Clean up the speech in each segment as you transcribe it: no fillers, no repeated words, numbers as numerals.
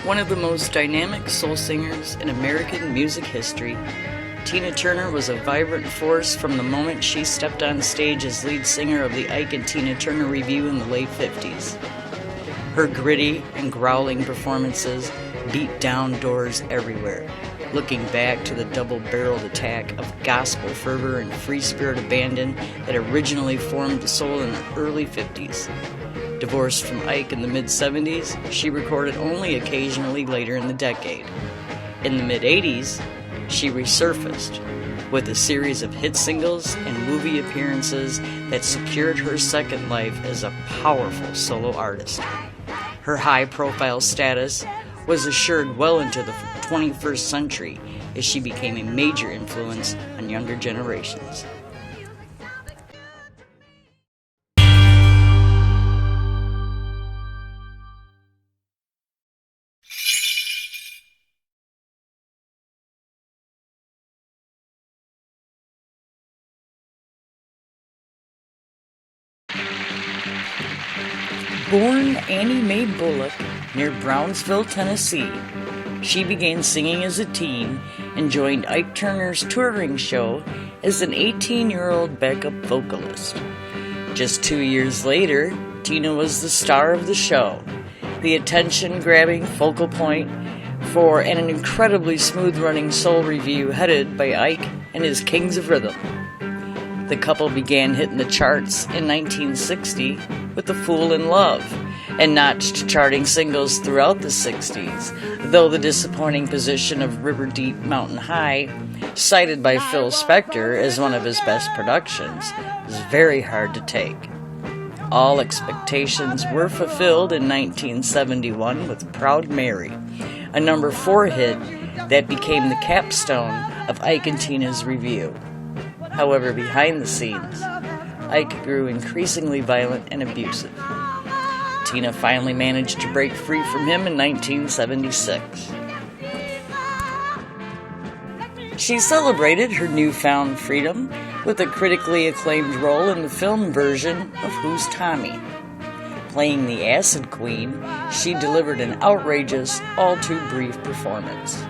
One of the most dynamic soul singers in American music history, Tina Turner was a vibrant force from the moment she stepped on stage as lead singer of the Ike and Tina Turner Revue in the late 50s. Her gritty and growling performances beat down doors everywhere, looking back to the double-barreled attack of gospel fervor and free-spirit abandon that originally formed the soul in the early 50s. Divorced from Ike in the mid-70s, she recorded only occasionally later in the decade. In the mid-80s, she resurfaced with a series of hit singles and movie appearances that secured her second life as a powerful solo artist. Her high-profile status was assured well into the 21st century as she became a major influence on younger generations. Born Annie Mae Bullock near Brownsville, Tennessee, she began singing as a teen and joined Ike Turner's touring show as an 18-year-old backup vocalist. Just 2 years later, Tina was the star of the show, the attention-grabbing focal point for an incredibly smooth-running soul revue headed by Ike and his Kings of Rhythm. The couple began hitting the charts in 1960 with The Fool in Love, and notched charting singles throughout the 60s, though the disappointing position of River Deep Mountain High, cited by Phil Spector as one of his best productions, was very hard to take. All expectations were fulfilled in 1971 with Proud Mary, a number 4 hit that became the capstone of Ike and Tina's revue. However, behind the scenes, Ike grew increasingly violent and abusive. Tina finally managed to break free from him in 1976. She celebrated her newfound freedom with a critically acclaimed role in the film version of Who's Tommy? Playing the Acid Queen, she delivered an outrageous, all-too-brief performance.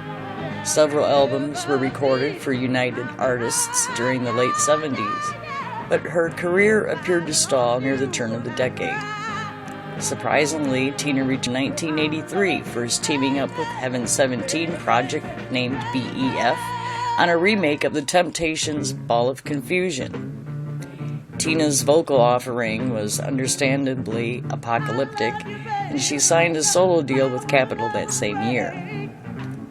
Several albums were recorded for United Artists during the late 70s, but her career appeared to stall near the turn of the decade. Surprisingly, Tina reached 1983, first teaming up with Heaven 17 project named BEF on a remake of The Temptations' Ball of Confusion. Tina's vocal offering was understandably apocalyptic, and she signed a solo deal with Capitol that same year.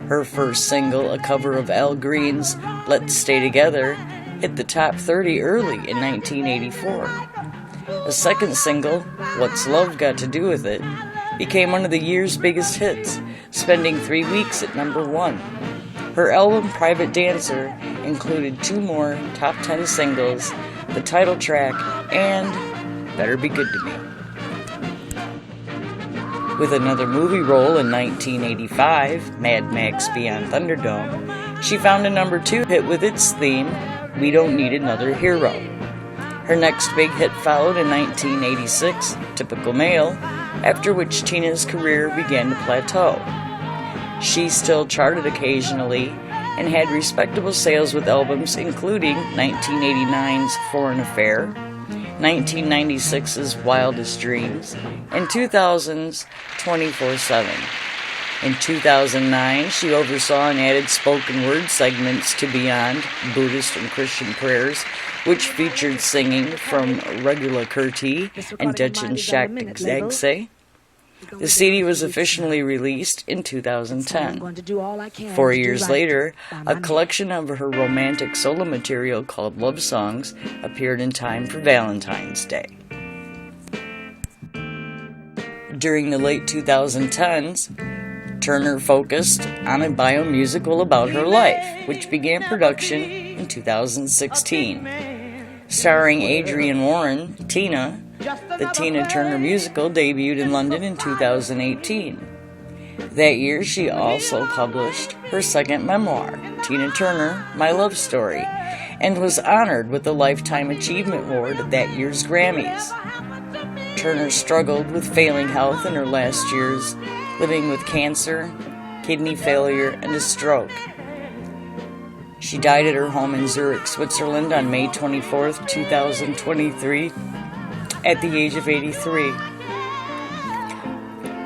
Her first single, a cover of Al Green's Let's Stay Together, hit the top 30 early in 1984. A second single, What's Love Got to Do With It, became one of the year's biggest hits, spending 3 weeks at number 1. Her album Private Dancer included 2 more top 10 singles, the title track, and Better Be Good to Me. With another movie role in 1985, Mad Max Beyond Thunderdome, she found a number 2 hit with its theme, We Don't Need Another Hero. Her next big hit followed in 1986, Typical Male, after which Tina's career began to plateau. She still charted occasionally and had respectable sales with albums including 1989's Foreign Affair, 1996's Wildest Dreams, and 2000's 24/7. In 2009, she oversaw and added spoken word segments to Beyond, Buddhist and Christian Prayers, which featured singing from Regula Kurti and Dechen Shaktigse. The CD was officially released in 2010. 4 years later, a collection of her romantic solo material called Love Songs appeared in time for Valentine's Day. During the late 2010s, Turner focused on a biomusical about her life, which began production in 2016. Starring Adrienne Warren, Tina, the Tina Turner musical debuted in London in 2018. That year, she also published her second memoir, Tina Turner, My Love Story, and was honored with the Lifetime Achievement Award at that year's Grammys. Turner struggled with failing health in her last years, living with cancer, kidney failure, and a stroke. She died at her home in Zurich, Switzerland on May 24, 2023, at the age of 83.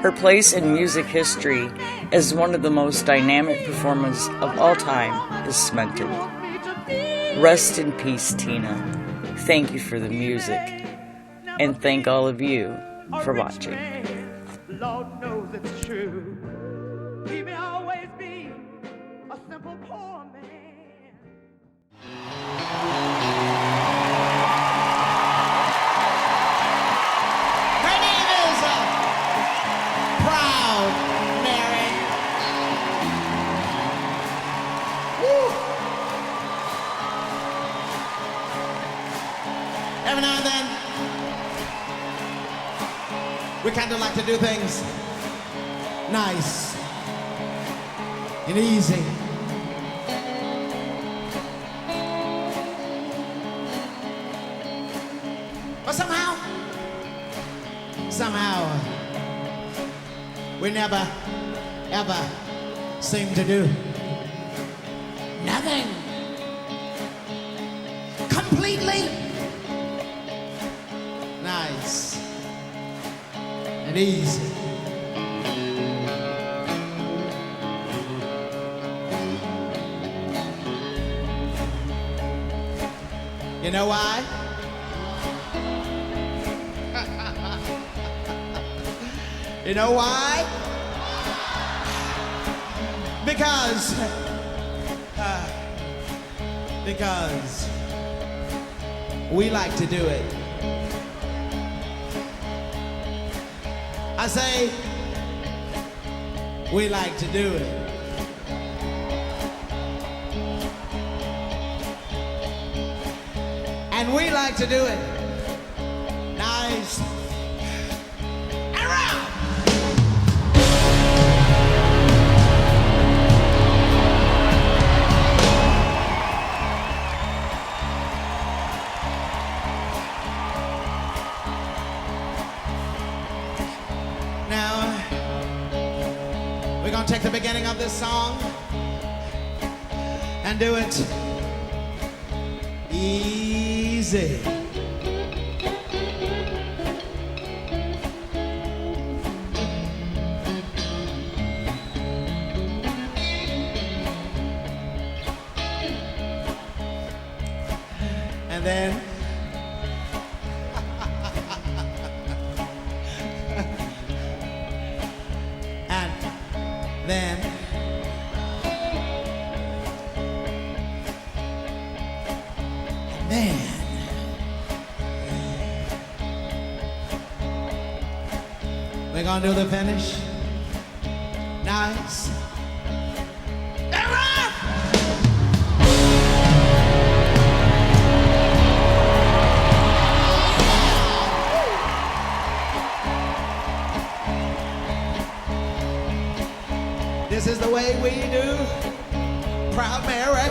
Her place in music history as one of the most dynamic performers of all time is cemented. Rest in peace, Tina. Thank you for the music, and thank all of you for watching. Lord knows it's true. He may always be a simple poor man. Her name is Proud Mary. Woo. Every now and then, we kind of like to do things nice and easy. But somehow, we never, ever seem to do nothing completely nice and easy. You know why? You know why? Because we like to do it. I say, we like to do it. And we like to do it nice and round. Now, we're gonna take the beginning of this song and do it easy. And then we're gonna do the finish. Nice. And rock! This is the way we do Proud Mary.